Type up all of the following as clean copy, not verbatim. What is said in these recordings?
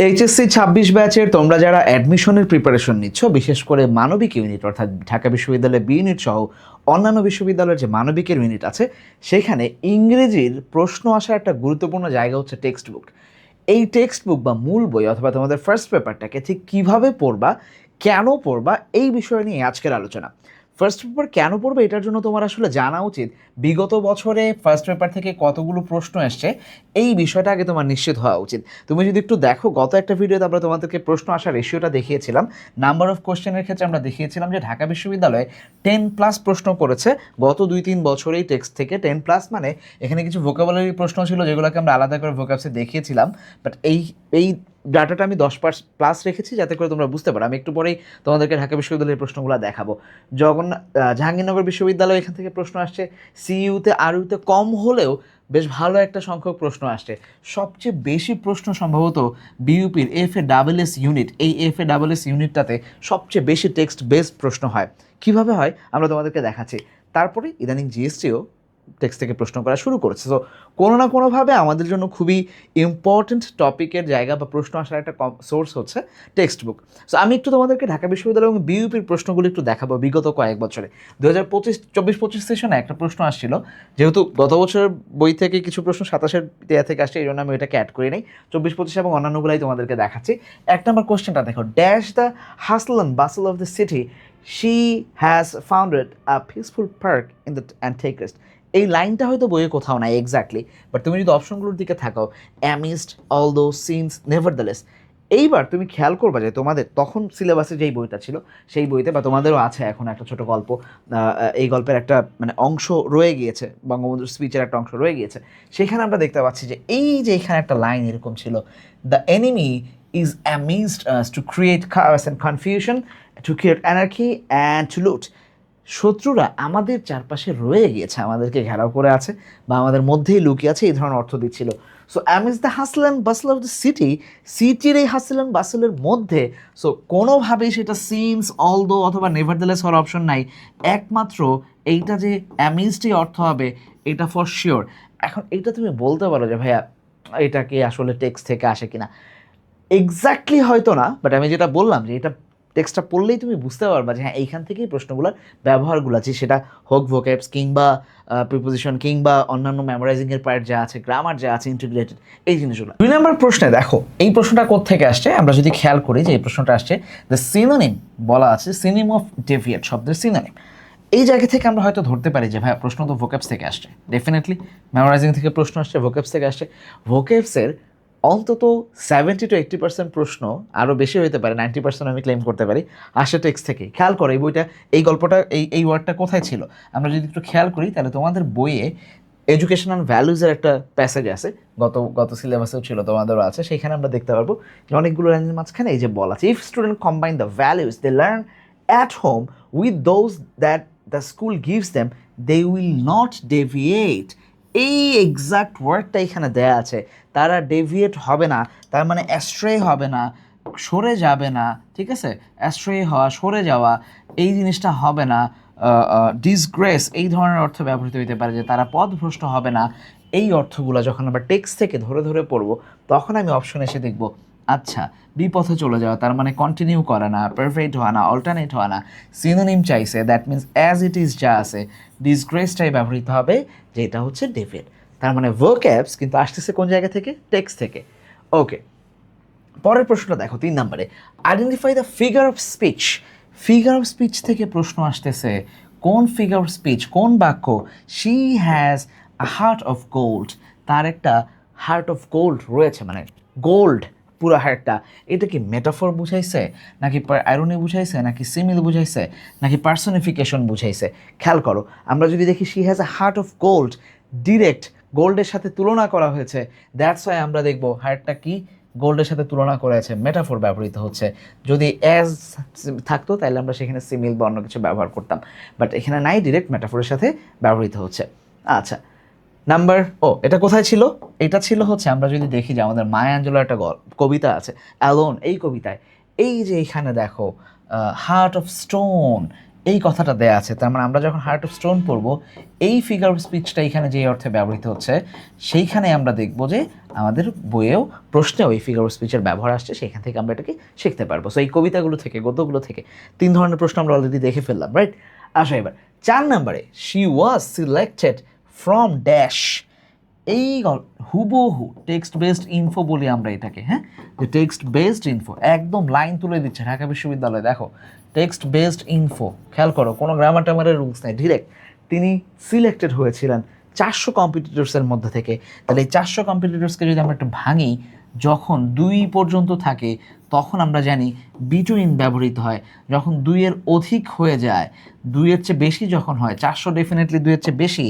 HSC 26 ব্যাচের তোমরা যারা অ্যাডমিশনের প্রিপারেশন নিচ্ছ, বিশেষ করে মানবিক ইউনিট অর্থাৎ ঢাকা বিশ্ববিদ্যালয়ের বি ইউনিট সহ অন্যান্য বিশ্ববিদ্যালয়ের যে মানবিকের ইউনিট আছে, সেখানে ইংরেজির প্রশ্ন আসার একটা গুরুত্বপূর্ণ জায়গা হচ্ছে টেক্সট বুক। এই টেক্সট বুক বা মূল বই অথবা তোমাদের ফার্স্ট পেপারটাকে ঠিক কীভাবে পড়বা, কেন পড়বা, এই বিষয় নিয়ে আজকের আলোচনা। ফার্স্ট পেপার কেন পড়বে এটার জন্য তোমার আসলে জানা উচিত বিগত বছরে ফার্স্ট পেপার থেকে কতগুলো প্রশ্ন এসছে, এই বিষয়টা আগে তোমার নিশ্চিত হওয়া উচিত। তুমি যদি একটু দেখো, গত একটা ভিডিওতে আমরা তোমাদেরকে প্রশ্ন আসার রেশিওটা দেখিয়েছিলাম। নাম্বার অফ কোশ্চেনের ক্ষেত্রে আমরা দেখিয়েছিলাম যে ঢাকা বিশ্ববিদ্যালয়ে 10+ প্রশ্ন করেছে গত 2-3 বছরেই টেক্সট থেকে। 10+ মানে এখানে কিছু ভোকাবুলারি প্রশ্ন ছিল যেগুলোকে আমরা আলাদা করে ভোকাবসে দেখিয়েছিলাম, বাট এই ডাটাটা আমি 10+ রেখেছি যাতে করে তোমরা বুঝতে পারো। আমি একটু পরেই তোমাদেরকে ঢাকা বিশ্ববিদ্যালয়ের প্রশ্নগুলো দেখাবো। জাহাঙ্গীরনগর বিশ্ববিদ্যালয় এখান থেকে প্রশ্ন আসছে, সিইউতে আরইউতে কম হলেও বেশ ভালো একটা সংখ্যক প্রশ্ন আসছে। সবচেয়ে বেশি প্রশ্ন সম্ভবত বিইউপির FA-SSS ইউনিট, এই FA-SSS ইউনিটটাতে সবচেয়ে বেশি টেক্সট বেসড প্রশ্ন হয়। কিভাবে হয় আমরা তোমাদেরকে দেখাচ্ছি। তারপরে ইদানিং জিএসটিও টেক্সট থেকে প্রশ্ন করা শুরু করেছে। সো কোনো না কোনোভাবে আমাদের জন্য খুবই ইম্পর্ট্যান্ট টপিকের জায়গা বা প্রশ্ন আসার একটা সোর্স হচ্ছে টেক্সট বুক। সো আমি একটু তোমাদেরকে ঢাকা বিশ্ববিদ্যালয় এবং বিইউপির প্রশ্নগুলো একটু দেখাবো বিগত কয়েক বছরে। 2024-25 সেশনে একটা প্রশ্ন আসছিল, যেহেতু গত বছরের বই থেকে কিছু প্রশ্ন 27-এর দেয়া থেকে আসছে, এই জন্য আমি ওইটাকে অ্যাড করি নাই। 24-25 এবং অন্যান্যগুলাই তোমাদেরকে দেখাচ্ছি। 1 নম্বর কোশ্চেনটা দেখো, dash the hustle and bustle of the city she has founded a peaceful park in the and take rest. এই লাইনটা হয়তো বইয়ে কোথাও নাই এক্স্যাক্টলি, বাট তুমি যদি অপশনগুলোর দিকে থাকাও, অ্যামিস্ট অল দো সিনস নেভারদ্যালেস, এইবার তুমি খেয়াল করবা যে তোমাদের তখন সিলেবাসে যেই বইটা ছিল সেই বইতে, বা তোমাদেরও আছে এখন একটা ছোট গল্প, এই গল্পের একটা মানে অংশ রয়ে গিয়েছে, বঙ্গবন্ধুর স্পিচের একটা অংশ রয়ে গিয়েছে, সেখানে আমরা দেখতে পাচ্ছি যে এই যে এখানে একটা লাইন এরকম ছিল, the enemy is amazed to create chaos and confusion, to create anarchy and to loot. শত্রুরা আমাদের চারপাশে রয়ে গিয়েছে, আমাদেরকে ঘেরাও করে আছে বা আমাদের মধ্যেই লুকিয়ে আছে, এই ধরনের অর্থ দিচ্ছিল। So amidst the hustle and bustle of the city, সিটির এই হাসল অ্যান্ড বাসলের মধ্যে, সো কোনোভাবেই সেটা সিনস অলদো অথবা নেভারদ্যালেস হওয়ার অপশন নাই। একমাত্র এইটা যে অ্যামিজডই অর্থ হবে, এটা ফর শিওর। এখন এইটা তুমি বলতে পারো যে ভাইয়া এটা কি আসলে টেক্সট থেকে আসে কিনা, এক্স্যাক্টলি হয়তো না, বাট আমি যেটা বললাম যে এটা টেক্সটটা পড়লেই তুমি বুঝতে পারবা যে হ্যাঁ এইখান থেকেই প্রশ্নগুলোর ব্যবহারগুলো আছে, সেটা হোক ভোক্যাবস কিংবা প্রিপোজিশন কিংবা অন্যান্য মেমোরাইজিংয়ের পার্ট যা আছে, গ্রামার যা আছে ইন্টিগ্রেটেড, এই জিনিসগুলো। 2 নম্বর প্রশ্নে দেখো এই প্রশ্নটা কোত্থেকে আসছে, আমরা যদি খেয়াল করি যে এই প্রশ্নটা আসছে দ্য সিনোনিম বলা আছে, সিনোনিম অফ ডেভিয়েট শব্দের সিনোনিম। এই জায়গা থেকে আমরা হয়তো ধরতে পারি যে ভাই প্রশ্ন তো ভোক্যাবস থেকে আসছে, ডেফিনেটলি মেমোরাইজিং থেকে প্রশ্ন আসছে, ভোক্যাবস থেকে আসছে। ভোক্যাবসের অন্তত 70-80% প্রশ্ন, আরও বেশি হতে পারে, 90% আমি ক্লেম করতে পারি, আসে টেক্সট থেকে। খেয়াল করো এই বইটা, এই গল্পটা, এই ওয়ার্ডটা কোথায় ছিল, আমরা যদি একটু খেয়াল করি তাহলে তোমাদের বইয়ে এডুকেশন অ্যান্ড ভ্যালুজের একটা প্যাসেজ আছে, গত সিলেবাসেও ছিল, তোমাদেরও আছে, সেখানে আমরা দেখতে পারবো যে অনেকগুলো লাইনের মাঝখানে এই যে বলা আছে, if student combine the values they learn at home with those that the school gives them, they will not deviate. এই এক্সাক্ট ওয়ার্ডটা এখানে দেয়া আছে, তারা ডেভিয়েট হবে না, তার মানে অ্যাস্ট্রে হবে না, সরে যাবে না, ঠিক আছে? অ্যাস্ট্রে হওয়া, সরে যাওয়া, এই জিনিসটা হবে না। ডিসগ্রেস এই ধরনের অর্থ ব্যবহৃত হতে পারে, যে তারা পথভ্রষ্ট হবে না। এই অর্থগুলো যখন আমরা টেক্সট থেকে ধরে ধরে পড়বো, তখন আমি অপশন এসে দেখব আচ্ছা বিপথে চলে যাওয়া, তার মানে কন্টিনিউ করা না, পারফেক্ট হওয়া না, অল্টারনেট হওয়া না, সিনোনিম চাইছে, that means as it is যা আছে, ডিসগ্রেসটাই ব্যবহৃত হবে, যেটা হচ্ছে ডেভিয়েট। তার মানে ভোক্যাবস কিন্তু আসতেছে কোন জায়গা থেকে, টেক্সট থেকে। ওকে, পরের প্রশ্নটা দেখো 3 নম্বরে, identify the figure of speech. Figure of speech থেকে প্রশ্ন আসতেছে, কোন ফিগার অফ স্পিচ, কোন বাক্য, she has a heart of gold, তার একটা হার্ট অফ গোল্ড রয়েছে, মানে গোল্ড পুরো হার্টটা। এটা কি মেটাফর বুঝাইছে, নাকি আইরনি বুঝাইছে, নাকি সিমিল বুঝাইছে, নাকি পার্সনিফিকেশন বুঝাইছে? খেয়াল করো, আমরা যদি দেখি she has a heart of gold, direct গোল্ডের সাথে তুলনা করা হয়েছে, দ্যাটস ওয়াই আমরা দেখবো হার্টটা কি গোল্ডের সাথে তুলনা করেছে, মেটাফোর ব্যবহৃত হচ্ছে। যদি অ্যাজ থাকতো তাহলে আমরা সেখানে সিমিল বা অন্য কিছু ব্যবহার করতাম, বাট এখানে নাই, ডিরেক্ট মেটাফোরের সাথে ব্যবহৃত হচ্ছে। আচ্ছা, নাম্বার, এটা কোথায় ছিল? এটা ছিল হচ্ছে, আমরা যদি দেখি যে আমাদের মায়া অ্যাঞ্জেলোর একটা কবিতা আছে অ্যালোন, এই কবিতায় এই যে এখানে দেখো হার্ট অফ স্টোন, এই কথাটা দেয়া আছে। তার মানে আমরা যখন হার্ট অফ স্টোন পড়বো, এই ফিগার অফ স্পিচটা এখানে যে অর্থে ব্যবহৃত হচ্ছে সেইখানে আমরা দেখব যে আমাদের বইয়েও প্রশ্নেও এই ফিগার অফ স্পিচের ব্যবহার আসছে, সেখান থেকে আমরা এটাকে শিখতে পারবো। সো এই কবিতাগুলো থেকে, গদ্যগুলো থেকে 3 ধরনের প্রশ্ন আমরা অলরেডি দেখে ফেললাম, রাইট? আসো এবার 4 নম্বরে, she was selected from dash. এই হুবহু টেক্সট বেসড ইনফো বলি আমরা এটাকে, হ্যাঁ, যে টেক্সট বেসড ইনফো একদম লাইন তুলে দিচ্ছে ঢাকা বিশ্ববিদ্যালয়। দেখো টেক্সট বেসড ইনফো, খেয়াল করো, কোনো গ্রামার টামারের রুলস নেই, ডিরেক্ট তিনি সিলেক্টেড হয়েছিলেন 400 কম্পিটিটরসের মধ্যে থেকে। তাহলে এই 400 কম্পিটিটরসকে যদি আমরা একটু ভাঙি, যখন 2 পর্যন্ত থাকে তখন আমরা জানি বিটুইন ব্যবহৃত হয়। যখন 2-এর অধিক হয়ে যায়, 2-এর চেয়ে বেশি যখন হয়, 400 ডেফিনেটলি 2-এর চেয়ে বেশি,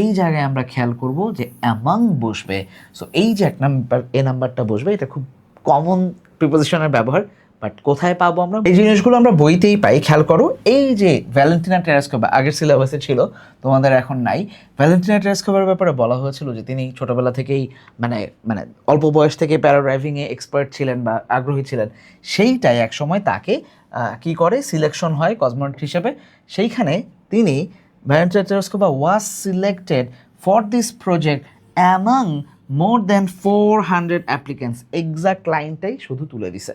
এই জায়গায় আমরা খেয়াল করব যে অ্যামাং বসবে। সো এই যে এক নাম্বার, এ নাম্বারটা বসবে, এটা খুব কমন প্রিপোজিশনের ব্যবহার, বাট কোথায় পাবো আমরা? এই জিনিসগুলো আমরা বইতেই পাই। খেয়াল করো, এই যে ভ্যালেন্টিনা টেরাস্কোভা আগের সিলেবাসে ছিল, তোমাদের এখন নাই। ভ্যালেন্টিনা টেরাস্কোভার ব্যাপারে বলা হয়েছিল যে তিনি ছোটোবেলা থেকেই মানে মানে অল্প বয়স থেকে প্যারাড্রাইভিংয়ে এক্সপার্ট ছিলেন বা আগ্রহী ছিলেন। সেইটাই এক সময় তাকে কি করে, সিলেকশন হয় কসমোনট হিসেবে। সেইখানে তিনি, Valentina Tereshkova was selected for this project among more than 400 applicants. Exact লাইনটাই শুধু তুলে দিছে,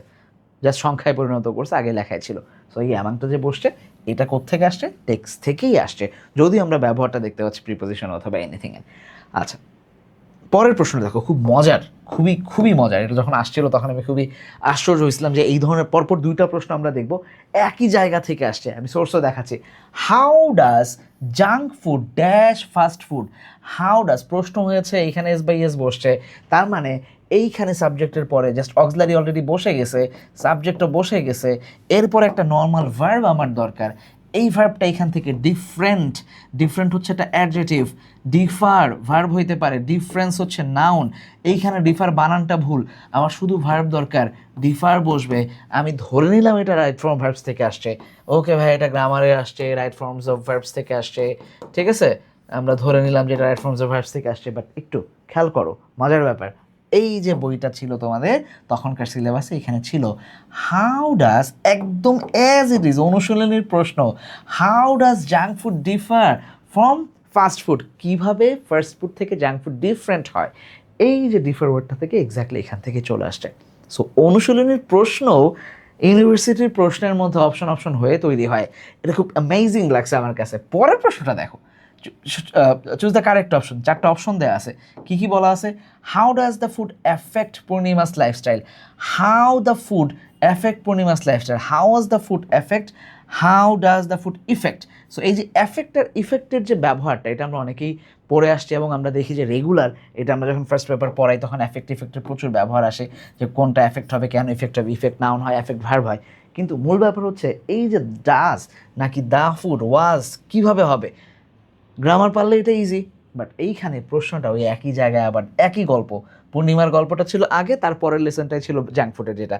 জাস্ট সংখ্যায় পরিণত করছে, আগে লেখায় ছিল। সো এই অ্যামাংটা যে বসছে, এটা কোত্থেকে আসছে? টেক্সট থেকেই আসছে, যদি আমরা ব্যবহারটা দেখতে পাচ্ছি প্রিপোজিশন অথবা এনিথিংয়ে। আচ্ছা, পরের প্রশ্ন দেখো, খুব মজার, খুবই খুবই মজার। এটা যখন আসছিল তখন আমি খুবই আশ্চর্য হয়েছিলাম যে এই ধরনের পরপর 2টা প্রশ্ন আমরা দেখব একই জায়গা থেকে আসছে। আমি সোর্সও দেখাচ্ছি। How does junk food dash fast food. How does প্রশ্ন হয়েছে, এইখানে এস বাই এস বসছে, তার মানে এইখানে সাবজেক্টের পরে জাস্ট অক্সিলারি অলরেডি বসে গেছে, সাবজেক্টও বসে গেছে, এরপর একটা নর্মাল ভার্ব আমার দরকার। এই ভার্বটা এখান থেকে ডিফারেন্ট, ডিফারেন্ট হচ্ছে একটা অ্যাডজেটিভ, ডিফার ভার্ব হইতে পারে, ডিফারেন্স হচ্ছে নাউন। এইখানে ডিফার বানানটা ভুল, আমার শুধু ভার্ব দরকার, ডিফার বসবে। আমি ধরে নিলাম এটা রাইট ফর্ম ভার্বস থেকে আসছে। ওকে ভাই, এটা গ্রামারে আসছে, রাইট ফর্মস অফ ভার্বস থেকে আসছে, ঠিক আছে, আমরা ধরে নিলাম যে এটা রাইট ফর্মস অফ ভার্বস থেকে আসছে। বাট একটু খেয়াল করো, মজার ব্যাপার, এই যে বইটা ছিল তোমাদের তখনকার সিলেবাসে, এখানে ছিল হাউ ডাজ, একদম অ্যাজ ইট ইজ অনুশীলনের প্রশ্ন, how does junk food differ from fast food. কীভাবে ফাস্ট ফুড থেকে জাঙ্ক ফুড ডিফারেন্ট হয়, এই যে ডিফার ওয়ার্ডটা থেকে এক্স্যাক্টলি এখান থেকে চলে আসছে। সো অনুশীলনের প্রশ্ন ইউনিভার্সিটির প্রশ্নের মধ্যে অপশন হয়ে তৈরি হয়। এটা খুব অ্যামেজিং লাগছে আমার কাছে। পরের প্রশ্নটা দেখো, চুজ দ্য কারেক্ট অপশন। 4টা অপশন দেওয়া আছে, কি কি বলা আছে? How does the food effect Purnima's lifestyle. How the food effect Purnima's lifestyle, how was the food effect, how does the food effect. So এই যে এফেক্ট আর ইফেক্টের যে ব্যবহারটা, এটা আমরা অনেকেই পড়ে আসছি এবং আমরা দেখি যে রেগুলার এটা আমরা যখন ফার্স্ট পেপার পড়াই তখন এফেক্ট ইফেক্টের প্রচুর ব্যবহার আসে, যে কোনটা এফেক্ট হবে, কেন ইফেক্ট হবে, ইফেক্ট নাউন হয়, এফেক্ট ভার্ব হয়। কিন্তু মূল ব্যাপার হচ্ছে এই যে ডাজ নাকি দ্য ফুড ওয়াজ কীভাবে হবে। গ্রামার পারলে এটা ইজি, বাট এইখানে প্রশ্নটা ওই একই জায়গায় আবার একই গল্প। পূর্ণিমার গল্পটা ছিল আগে, তারপরের লেসনটাই ছিল জাঙ্ক ফুডের, যেটা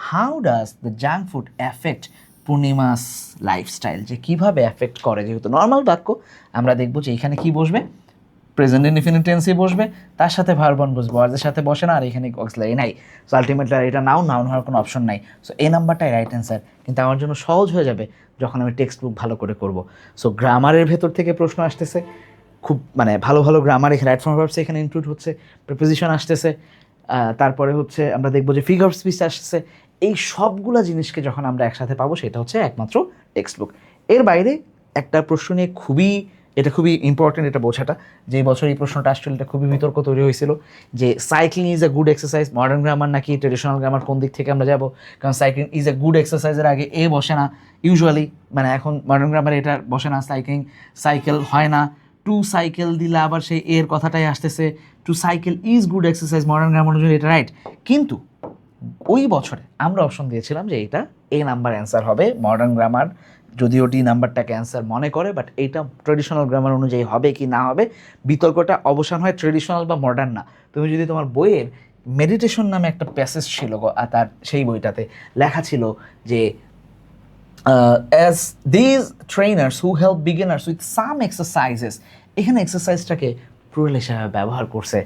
how does the junk food effect Purnima's lifestyle, যে কীভাবে এফেক্ট করে। যেহেতু নর্মাল বাক্য, আমরা দেখবো যে এখানে কি বসবে, প্রেজেন্ট ইনডিফিনিট টেন্সই বসবে, তার সাথে ভার্বন বসবে, ওয়ার্ডের সাথে বসে না, আর এখানে অক্সিলারি নাই। সো আলটিমেটলি এটা নাউন হওয়ার কোনো অপশন নাই। সো এই নাম্বারটাই রাইট অ্যান্সার। কিন্তু আমার জন্য সহজ হয়ে যাবে যখন আমি টেক্সট বুক ভালো করে করব। সো গ্রামারের ভেতর থেকে প্রশ্ন আসতেছে, খুব মানে ভালো ভালো গ্রামার, এখানে রাইট ফর্ম ভার্বস এখানে ইনক্লুড হচ্ছে, প্রিপোজিশন আসতেছে, তারপরে হচ্ছে আমরা দেখবো যে ফিগার অফ স্পিচ আসতেছে। এই সবগুলা জিনিসকে যখন আমরা একসাথে পাবো, সেটা হচ্ছে একমাত্র টেক্সট বুক। এর বাইরে একটা প্রশ্ন নিয়ে এটা খুবই ইম্পর্টেন্ট এটা বোঝাটা, যে বছর এই প্রশ্নটা আসছিল, এটা খুবই বিতর্ক তৈরি হয়েছিল যে cycling is a good exercise, modern grammar নাকি ট্রেডিশনাল গ্রামার, কোন দিক থেকে আমরা যাব? কারণ সাইক্লিং ইজ এ গুড এক্সারসাইজের আগে এ বসে না ইউজুয়ালি, মানে এখন মডার্ন গ্রামারে এটা বসে না, সাইকেল হয় না, টু সাইকেল দিলে আবার সেই এর কথাটাই আসতেছে, to cycle is good exercise modern grammar অনুযায়ী, এটা রাইট। কিন্তু ওই বছরে আমরা অপশন দিয়েছিলাম যে এটা এ নাম্বার অ্যান্সার হবে মডার্ন গ্রামার, যদিও ডি নাম্বারটাকে অ্যান্সার মনে করে, বাট এইটা ট্রেডিশনাল গ্রামার অনুযায়ী হবে কি না হবে, বিতর্কটা অবসান হয় ট্রেডিশনাল বা মডার্ন না। তুমি যদি তোমার বইয়ের মেডিটেশন নামে একটা প্যাসেজ ছিল, তার সেই বইটাতে লেখা ছিল যে as these trainers who help beginners with some exercises, এখানে এক্সারসাইজটাকে প্লুরাল হিসাবে ব্যবহার করছে।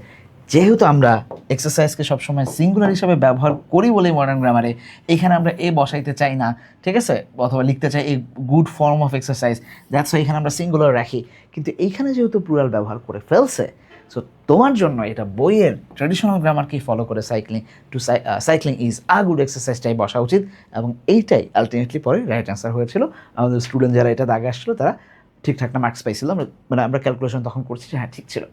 যেহেতু আমরা এক্সারসাইজকে সবসময় সিঙ্গুলার হিসাবে ব্যবহার করি বলেই মডার্ন গ্রামারে এখানে আমরা এ বসাইতে চাই না, ঠিক আছে, অথবা লিখতে চাই এই good form of exercise, that's why এখানে আমরা সিঙ্গুলার রাখি। কিন্তু এইখানে যেহেতু প্লুরাল ব্যবহার করে ফেলছে, সো তোমার জন্য এটা বইয়ের ট্র্যাডিশনাল গ্রামারকেই ফলো করে সাইক্লিং ইজ আ গুড এক্সারসাইজটাই বসা উচিত, এবং এইটাই আলটিমেটলি পরে রাইট অ্যান্সার হয়েছিল। আমাদের স্টুডেন্ট যারা এটা দাগে আসছিলো তারা ঠিকঠাক না মার্কস পাইছিল, মানে আমরা ক্যালকুলেশন তখন করছি যে হ্যাঁ ঠিক ছিল।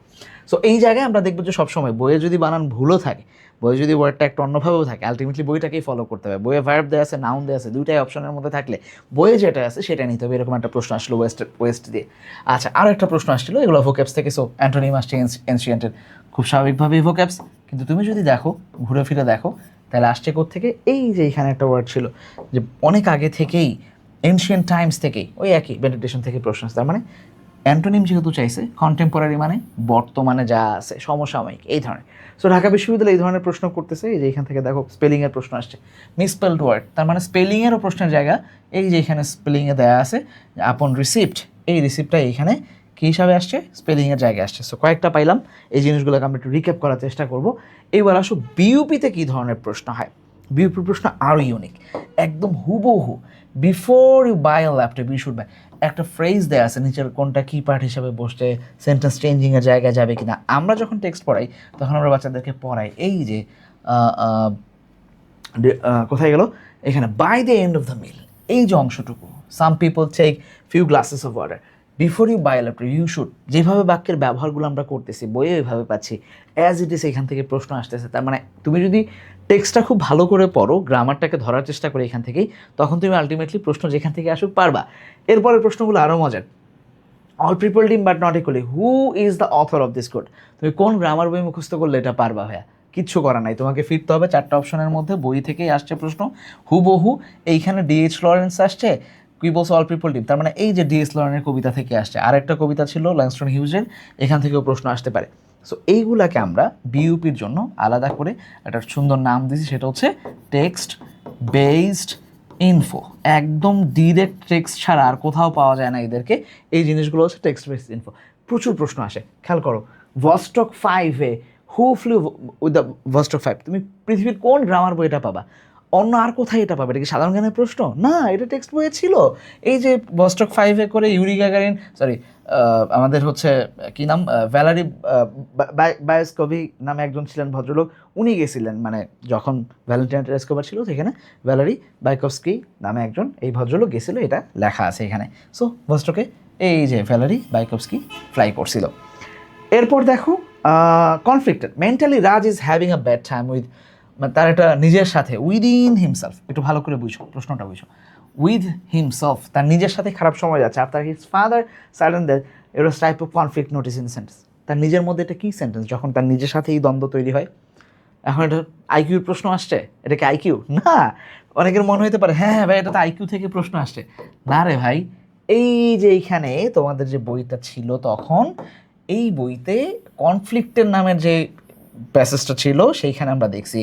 সো এই জায়গায় আমরা দেখবো যে সবসময় বইয়ে যদি বানান ভুলও থাকে, বইয়ে যদি ওয়ার্ডটা একটু অন্যভাবেও থাকে, আলটিমেটলি বইটাকেই ফলো করতে হবে। বইয়ে ভার্ব দেওয়া আছে, নাউন দেওয়া আছে, দুইটাই অপশনের মধ্যে থাকলে বইয়ে যেটা আছে সেটা নিতে হবে। এরকম একটা প্রশ্ন আসলো ওয়েস্ট দিয়ে। আচ্ছা, আরও একটা প্রশ্ন আসছিল, এগুলো ভোক্যাবস থেকে। সো অ্যান্টোনিম আসছে এনশিয়েন্টের, খুব স্বাভাবিকভাবেই ভোক্যাবস। কিন্তু তুমি যদি দেখো, ঘুরে ফিরে দেখো, তাহলে আসছে থেকে এই যে এখানে একটা ওয়ার্ড ছিল যে অনেক আগে থেকেই, এনশিয়েন্ট টাইমস থেকেই, ওই একই বেনিডিকশন থেকে প্রশ্ন আসছে। তার মানে অ্যান্টোনিম যেহেতু চাইছে, কন্টেম্পোরারি মানে বর্তমানে যা আছে, সমসাময়িক, এই ধরনের। সো ঢাকা বিশ্ববিদ্যালয় এই ধরনের প্রশ্ন করতেছে। এই যে এখান থেকে দেখো স্পেলিংয়ের প্রশ্ন আসছে, মিসস্পেলড ওয়ার্ড, তার মানে স্পেলিংয়েরও প্রশ্নের জায়গা। এই যে এখানে স্পেলিংয়ে দেওয়া আছে আপন রিসিপ্ট, এই রিসিপ্টটা এইখানে কী হিসাবে আসছে, স্পেলিংয়ের জায়গায় আসছে। সো কয়েকটা পাইলাম, এই জিনিসগুলোকে আমরা একটু রিক্যাপ করার চেষ্টা করব। এইবার আসো বিইউপিতে কী ধরনের প্রশ্ন হয়। বিইউপির প্রশ্ন আরও ইউনিক, একদম হুবহু। Before you buy a laptop you should buy, একটা ফ্রেজ দেওয়া আছে নিচের কোনটা কি পার্ট হিসাবে বসছে, সেন্টেন্স চেঞ্জিংয়ের জায়গায় যাবে কিনা। আমরা যখন টেক্সট পড়াই তখন আমরা বাচ্চাদেরকে পড়াই এই যে কোথায় গেল, এখানে by the end of the meal, এই যে অংশটুকু, some people take few glasses of water before you buy laptop you should, যেভাবে বাক্যের ব্যবহারগুলো আমরা করতেছি বইয়ে ওইভাবে পাচ্ছি, অ্যাজ ইট ইস এখান থেকে প্রশ্ন আসতেছে। তার মানে তুমি যদি টেক্সটটা খুব ভালো করে পড়ো, গ্রামারটাকে ধরার চেষ্টা করে এখান থেকেই, তখন তুমি আলটিমেটলি প্রশ্ন যেখান থেকে আসুক পারবা। এরপরের প্রশ্নগুলো আরও মজার। অল পিপল ডিম but not equally, who is the author of this code. তুমি কোন গ্রামার বই মুখস্থ করলে এটা পারবা ভাইয়া? কিচ্ছু করা নাই, তোমাকে ফিরতে হবে চারটা অপশনের মধ্যে, বই থেকেই আসছে প্রশ্ন হুবহু। এইখানে ডিএইচ লরেন্স আসছে, কি বলছে অল পিপল ডিম, তার মানে এই যে ডিএইচ লরেন্সের কবিতা থেকে আসছে। আরেকটা কবিতা ছিল ল্যাংস্টন হিউজের, এখান থেকেও প্রশ্ন আসতে পারে। সো এইগুলাকে আমরা বিইউপির জন্য আলাদা করে একটা সুন্দর নাম দিয়েছি, সেটা হচ্ছে টেক্সট বেসড ইনফো। একদম ডিরেক্ট টেক্সট ছাড়া আর কোথাও পাওয়া যায় না এদেরকে, এই জিনিসগুলো হচ্ছে টেক্সট বেসড ইনফো। প্রচুর প্রশ্ন আসে, খেয়াল করো। ভস্টক 5-এ who flew with the Vostok 5, তুমি পৃথিবীর কোন গ্রামার বইটা পাবা? অন্য আর কোথায় এটা পাবে? এটা কি সাধারণ জ্ঞানের প্রশ্ন? না, এটা টেক্সট বইয়ে ছিল। এই যে ভস্টক 5-এ করে ইউরি গ্যাগারিন, সরি আমাদের হচ্ছে কি নাম, ভ্যালারি বায়োস্কোভি নামে একজন ছিলেন ভদ্রলোক, উনি গেছিলেন, মানে যখন ভ্যালেন্টিনা টেরেস্কোভার ছিল সেখানে ভ্যালারি বাইকভস্কি নামে একজন এই ভদ্রলোক গেছিল, এটা লেখা আছে এখানে। সো ভস্টকে এই যে ভ্যালারি বাইকভস্কি ফ্লাই করছিল। এরপর দেখো conflicted, mentally Raj is having a bad time with, তার একটা নিজের সাথে, উইদিন হিমসেলফ, একটু ভালো করে বুঝো প্রশ্নটা, বুঝো। উইথ হিমসেলফ, তার নিজের সাথে খারাপ সময় যাচ্ছে। After his father silent that এর type of conflict notice in sentence, তার নিজের মধ্যে এটা কী সেন্টেন্স যখন তার নিজের সাথে এই দ্বন্দ্ব তৈরি হয়। এখন এটা আইকিউর প্রশ্ন আসছে, এটা কি আইকিউ? না। অনেকের মনে হতে পারে হ্যাঁ হ্যাঁ ভাই এটা তো আইকিউ থেকে প্রশ্ন আসছে। না রে ভাই, এই যে এইখানে তোমাদের যে বইটা ছিল তখন, এই বইতে কনফ্লিক্টের নামের যে প্যাসেজটা ছিল সেইখানে আমরা দেখছি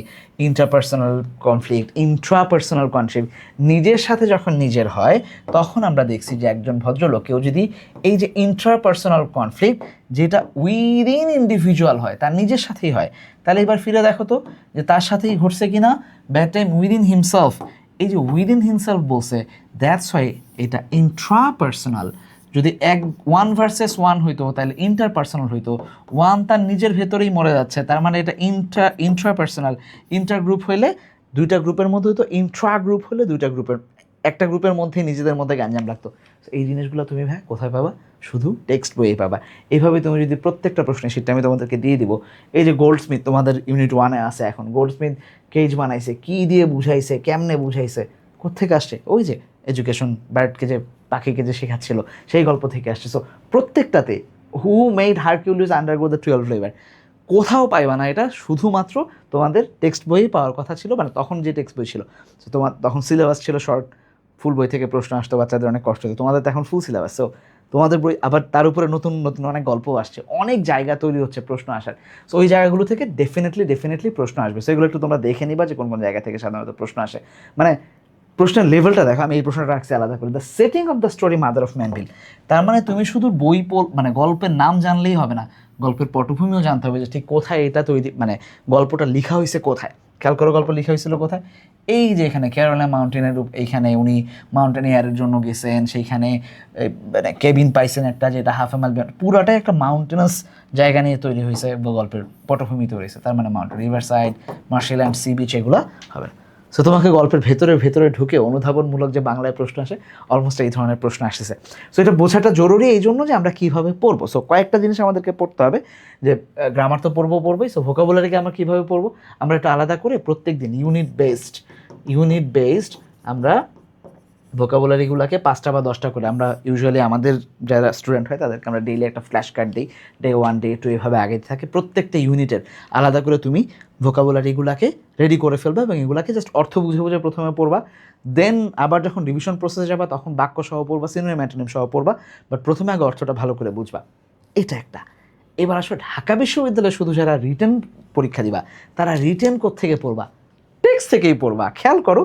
ইন্টারপার্সোনাল কনফ্লিক্ট, ইন্ট্রাপার্সোনাল কনফ্লিক্ট, নিজের সাথে যখন নিজের হয় তখন আমরা দেখছি যে একজন ভদ্রলোক কেউ যদি এই যে ইন্ট্রাপার্সোনাল কনফ্লিক্ট যেটা উইদিন ইন্ডিভিজুয়াল হয়, তার নিজের সাথেই হয়, তাহলে এবার ফিরে দেখো তো যে তার সাথেই ঘটছে কিনা। ব্যাড টাইম উইদিন হিমসেলফ, এই যে উইদিন হিমসেলফ বলছে, দ্যাটস ওয়াই এটা ইন্ট্রাপার্সোনাল। যদি ওয়ান ভার্সেস ওয়ান হইতো তাহলে ইন্টারপার্সোনাল হইতো, ওয়ান তার নিজের ভেতরেই মরে যাচ্ছে, তার মানে এটা ইন্ট্রাপার্সোনাল। ইন্টার গ্রুপ হইলে দুইটা গ্রুপের মধ্যে হইতো, ইন্ট্রা গ্রুপ হলে দুইটা গ্রুপের, একটা গ্রুপের মধ্যেই নিজেদের মধ্যে গ্যাঞ্জাম লাগতো। এই জিনিসগুলো তুমি ভাই কোথায় পাবা? শুধু টেক্সট বইয়ে পাবা। এইভাবে তুমি যদি প্রত্যেকটা প্রশ্নের সেটা আমি তোমাদেরকে দিয়ে দিব। এই যে গোল্ডস্মিথ তোমাদের ইউনিট 1-এ আছে এখন, গোল্ডস্মিথ কেজ বানাইছে, কী দিয়ে বুঝাইছে, কেমনে বুঝাইছে, কোত্থেকে আসছে? ওই যে এডুকেশন বার্ডকে যে পাখিকে যে শেখাচ্ছিল সেই গল্প থেকে আসছে। সো প্রত্যেকটাতে who made Hercules undergo the 12 flavour, কোথাও পাইবা না এটা, শুধুমাত্র তোমাদের টেক্সট বইয়ে পাওয়ার কথা ছিল, মানে তখন যে টেক্সট বই ছিল। সো তোমার তখন সিলেবাস ছিল শর্ট, ফুল বই থেকে প্রশ্ন আসতো, বাচ্চাদের অনেক কষ্ট হতো। তোমাদের তো এখন ফুল সিলেবাস। সো তোমাদের বই আবার তার উপরে নতুন নতুন অনেক গল্প আসছে, অনেক জায়গা তৈরি হচ্ছে প্রশ্ন আসার। সো ওই জায়গাগুলো থেকে ডেফিনেটলি প্রশ্ন আসবে। সেগুলো একটু তোমরা দেখে নিবা যে কোন কোন জায়গা থেকে সাধারণত প্রশ্ন আসে। মানে প্রশ্নের লেভেলটা দেখো, আমি এই প্রশ্নটা রাখছি আলাদা করে, the setting of the story mother of Mannville. তার মানে তুমি শুধু বই মানে গল্পের নাম জানলেই হবে না, গল্পের পটভূমিও জানতে হবে যে ঠিক কোথায় এটা তৈরি, মানে গল্পটা লেখা হয়েছে কোথায়। খেয়াল করো গল্প লেখা হয়েছিল কোথায়, এই যে এখানে কেরালা মাউন্টেনের এইখানে উনি মাউন্টেনিয়ারের জন্য গেছেন, সেইখানে মানে কেবিন পাইছেন একটা, যেটা হাফ এ মাইল, পুরাটাই একটা মাউন্টেনাস জায়গা নিয়ে তৈরি হয়েছে, গল্পের পটভূমি তৈরি হয়েছে। তার মানে mountain, river side, marshland, sea beach, এগুলো হবে না। সো তোমাকে গল্পের ভেতরে ভেতরে ঢুকে অনুধাবনমূলক যে বাংলায় প্রশ্ন আসে, অলমোস্ট এই ধরনের প্রশ্ন আসতেছে। সো এটা বোঝাটা জরুরি এই জন্য যে আমরা কীভাবে পড়বো। সো কয়েকটা জিনিস আমাদেরকে পড়তে হবে, যে গ্রামার তো পড়বোই, সো ভোকাবুলারিকে আমরা কীভাবে পড়বো, আমরা একটু আলাদা করে প্রত্যেক দিন ইউনিট বেসড আমরা ভোকাবুলারিগুলোকে 5টা বা 10টা করে, আমরা ইউজুয়ালি আমাদের যারা স্টুডেন্ট হয় তাদেরকে আমরা ডেইলি একটা ফ্ল্যাশ কার্ড দিই, ডে 1, ডে 2 এভাবে আগে থাকে। প্রত্যেকটা ইউনিটের আলাদা করে তুমি ভোকাবুলারিগুলোকে রেডি করে ফেলবা এবং এগুলোকে জাস্ট অর্থ বুঝে বুঝে প্রথমে পড়বা। দেন আবার যখন রিভিশন প্রসেসে যাবা তখন বাক্য সহ পড়বা, সিনোনিম অ্যান্টোনিম সহ পড়বা, বাট প্রথমে আগে অর্থটা ভালো করে বুঝবা। এটা একটা। এবার আসলে ঢাকা বিশ্ববিদ্যালয়ে শুধু যারা রিটেন পরীক্ষা দিবা, তারা রিটেন কোত্থেকে পড়বা? টেক্সট থেকেই পড়বা। খেয়াল করো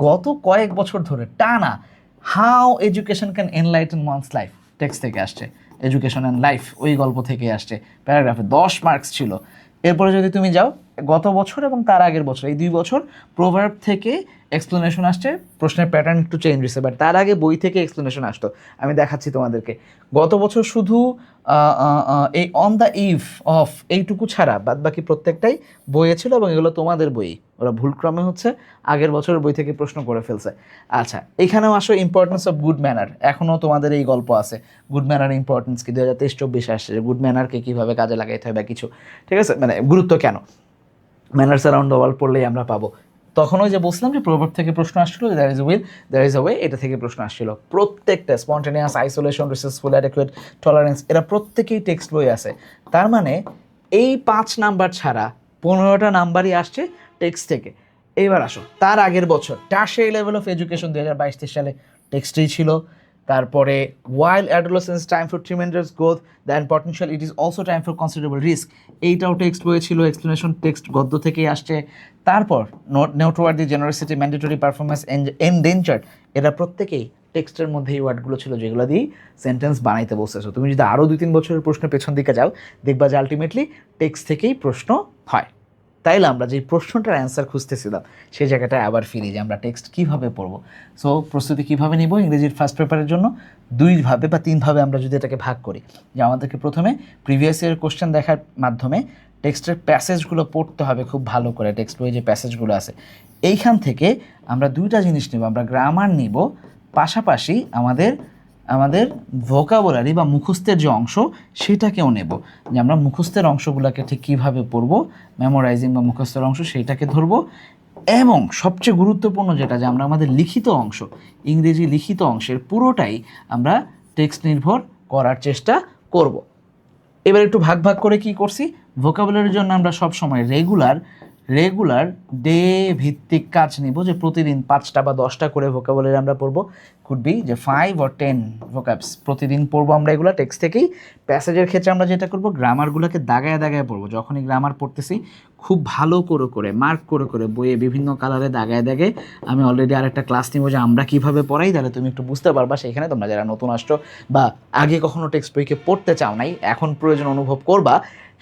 গত কয়েক বছর ধরে টানা how education can enlighten once life text থেকে আসছে, এডুকেশন অ্যান্ড লাইফ ওই গল্প থেকে আসছে, প্যারাগ্রাফে 10 মার্কস ছিল। এরপরে যদি তুমি যাও গত বছর এবং তার আগের বছর, এই 2 বছর প্রভার্ব থেকে এক্সপ্লেনেশন আসছে, প্রশ্নের প্যাটার্ন একটু চেঞ্জ হয়েছে, বাট তার আগে বই থেকে এক্সপ্লেনেশন আসতো। আমি দেখাচ্ছি তোমাদেরকে, গত বছর শুধু এই অন দ্য ইভ অফ এইটুকু ছাড়া বাদ বাকি প্রত্যেকটাই বইয়ে ছিল, এবং এগুলো তোমাদের বই, ওরা ভুলক্রমে হচ্ছে আগের বছরের বই থেকে প্রশ্ন করে ফেলছে। আচ্ছা, এখানেও আসো ইম্পর্টেন্স অফ গুড ম্যানার, এখনও তোমাদের এই গল্প আছে, গুড ম্যানার ইম্পর্টেন্স কি 2023-24 আসছে, গুড ম্যানারকে কীভাবে কাজে লাগাইতে হবে কিছু, ঠিক আছে, মানে গুরুত্ব কেন, ম্যানার্স অ্যারাউন্ড দ্য ওয়ার্ল্ড পড়লেই আমরা পাবো। তখন ওই যে বলছিলাম যে প্রভাব থেকে প্রশ্ন আসছিল, there is a will there is a way, এটা থেকে প্রশ্ন আসছিল। প্রত্যেকটা spontaneous, isolation, resourceful, adequate, tolerance, এরা প্রত্যেকেই টেক্সট বই আছে। তার মানে এই 5 নাম্বার ছাড়া 15টা নাম্বারই আসছে টেক্সট থেকে। এইবার আসো তার আগের বছর টার্শিয়ারি লেভেল অফ এডুকেশন 2022-23 সালে টেক্সটেই ছিল। তারপরে while adolescence time for tremendous growth and potential, it is also time for considerable risk, এইটাও টেক্সট বইয়ে ছিল, এক্সপ্লেনেশন টেক্সট গদ্য থেকেই আসছে। তারপর noteworthy, generosity, mandatory performance, endangered, এরা প্রত্যেকেই টেক্সটের মধ্যে এই ওয়ার্ডগুলো ছিল যেগুলো দিয়ে সেন্টেন্স বানাইতে বসেছো। তুমি যদি আরও 2-3 বছরের প্রশ্ন পেছন দিকে যাও, দেখবা যে আলটিমেটলি টেক্সট থেকেই প্রশ্ন হয়। তাইলে আমরা যে প্রশ্নটার অ্যান্সার খুঁজতেছিলাম সেই জায়গাটায় আবার ফিরি, যে আমরা টেক্সট কীভাবে পড়বো। সো প্রস্তুতি কীভাবে নিব ইংরেজির ফার্স্ট পেপারের জন্য, 2 ভাবে বা 3 ভাবে আমরা যদি এটাকে ভাগ করি, যে আমাদেরকে প্রথমে প্রিভিয়াস ইয়ার কোশ্চেন দেখার মাধ্যমে টেক্সটের প্যাসেজগুলো পড়তে হবে খুব ভালো করে, টেক্সট বইয়ে যে প্যাসেজগুলো আছে এইখান থেকে আমরা 2টা জিনিস নেব, আমরা গ্রামার নিব, পাশাপাশি আমাদের ভোকাবুলারি বা মুখস্থের যে অংশ সেটাকেও নেব, যে আমরা মুখস্থের অংশগুলোকে ঠিক কীভাবে পড়বো, মেমোরাইজিং বা মুখস্থের অংশ সেইটাকে ধরবো। এবং সবচেয়ে গুরুত্বপূর্ণ যেটা, যে আমরা আমাদের লিখিত অংশ, ইংরেজি লিখিত অংশের পুরোটাই আমরা টেক্সট নির্ভর করার চেষ্টা করব। এবার একটু ভাগ ভাগ করে কি করছি, ভোকাবুলারির জন্য আমরা সব সময় রেগুলার ডে ভিত্তিক কাজ নিব, যে প্রতিদিন 5টা বা 10টা করে ভোকাবুলারি আমরা পড়বো, কুড বি যে 5 or 10 ভোকাবস প্রতিদিন পড়বো আমরা এগুলো টেক্সট থেকেই। প্যাসেজের ক্ষেত্রে আমরা যেটা করবো, গ্রামারগুলোকে দাগায় দাগায় পড়বো, যখনই গ্রামার পড়তেছি খুব ভালো করে মার্ক করে বইয়ে বিভিন্ন কালারে দাগায় দাগে। আমি অলরেডি আরেকটা ক্লাস নিব যে আমরা কীভাবে পড়াই, তাহলে তুমি একটু বুঝতে পারবা। সেখানে তোমরা যারা নতুন আসছো বা আগে কখনো টেক্সট বইকে পড়তে চাও নাই, এখন প্রয়োজন অনুভব করবা,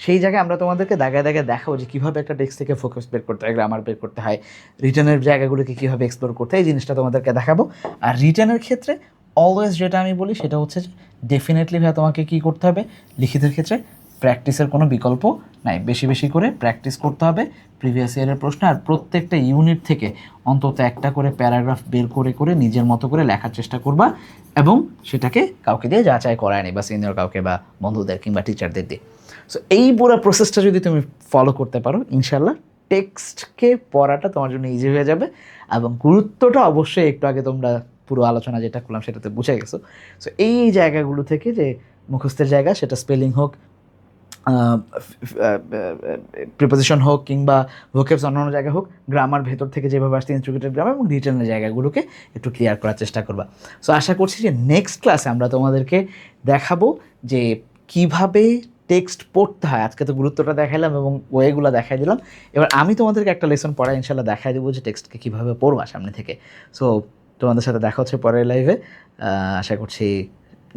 সেই জায়গায় আমরা তোমাদেরকে দাগায় দাগায় দেখাবো যে কীভাবে একটা টেক্সট থেকে ফোকাস বের করতে হয়, গ্রামার বের করতে হয়, রিটার্নের জায়গাগুলোকে কীভাবে এক্সপ্লোর করতে হয়, এই জিনিসটা তোমাদেরকে দেখাবো। আর রিটার্নের ক্ষেত্রে অলওয়েজ যেটা আমি বলি সেটা হচ্ছে যে ডেফিনেটলি ভাই তোমাকে কী করতে হবে, লিখিতের ক্ষেত্রে প্র্যাকটিসের কোনো বিকল্প নাই, বেশি বেশি করে প্র্যাকটিস করতে হবে প্রিভিয়াস ইয়ারের প্রশ্ন। আর প্রত্যেকটা ইউনিট থেকে অন্তত একটা করে প্যারাগ্রাফ বের করে নিজের মতো করে লেখার চেষ্টা করবা, এবং সেটাকে কাউকে দিয়ে যাচাই করায় নি, বা সিনিয়র কাউকে বা বন্ধুদের কিংবা টিচারদের দিয়ে। সো এই পুরো প্রসেসটা যদি তুমি ফলো করতে পারো, ইনশাল্লাহ টেক্সটকে পড়াটা তোমার জন্য ইজি হয়ে যাবে। এবং গুরুত্বটা অবশ্যই একটু আগে তোমরা পুরো আলোচনা যেটা করলাম সেটাতে বুঝে গেছো। সো এই জায়গাগুলো থেকে যে মুখস্থের জায়গা, সেটা স্পেলিং হোক, প্রিপোজিশন হোক, কিংবা ভোকেবস অন্যান্য জায়গা হোক, গ্রামার ভেতর থেকে যেভাবে আসছে ইন্টিগ্রেটেড গ্রামার, এবং রিটেনের জায়গাগুলোকে একটু ক্লিয়ার করার চেষ্টা করবা। সো আশা করছি যে নেক্সট ক্লাসে আমরা তোমাদেরকে দেখাবো যে কিভাবে টেক্সট পড়তে হয়। আজকে তো গুরুত্বটা দেখাইলাম এবং ওয়েগুলো দেখাই দিলাম, এবার আমি তোমাদেরকে একটা লেসন পড়াই ইনশাল্লাহ দেখাই দেবো যে টেক্সটকে কীভাবে পড়বা সামনে থেকে। সো তোমাদের সাথে দেখা হচ্ছে পরের লাইভে। আশা করছি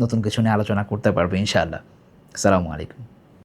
নতুন কিছু নিয়ে আলোচনা করতে পারবে ইনশাআল্লাহ। আসসালামু আলাইকুম।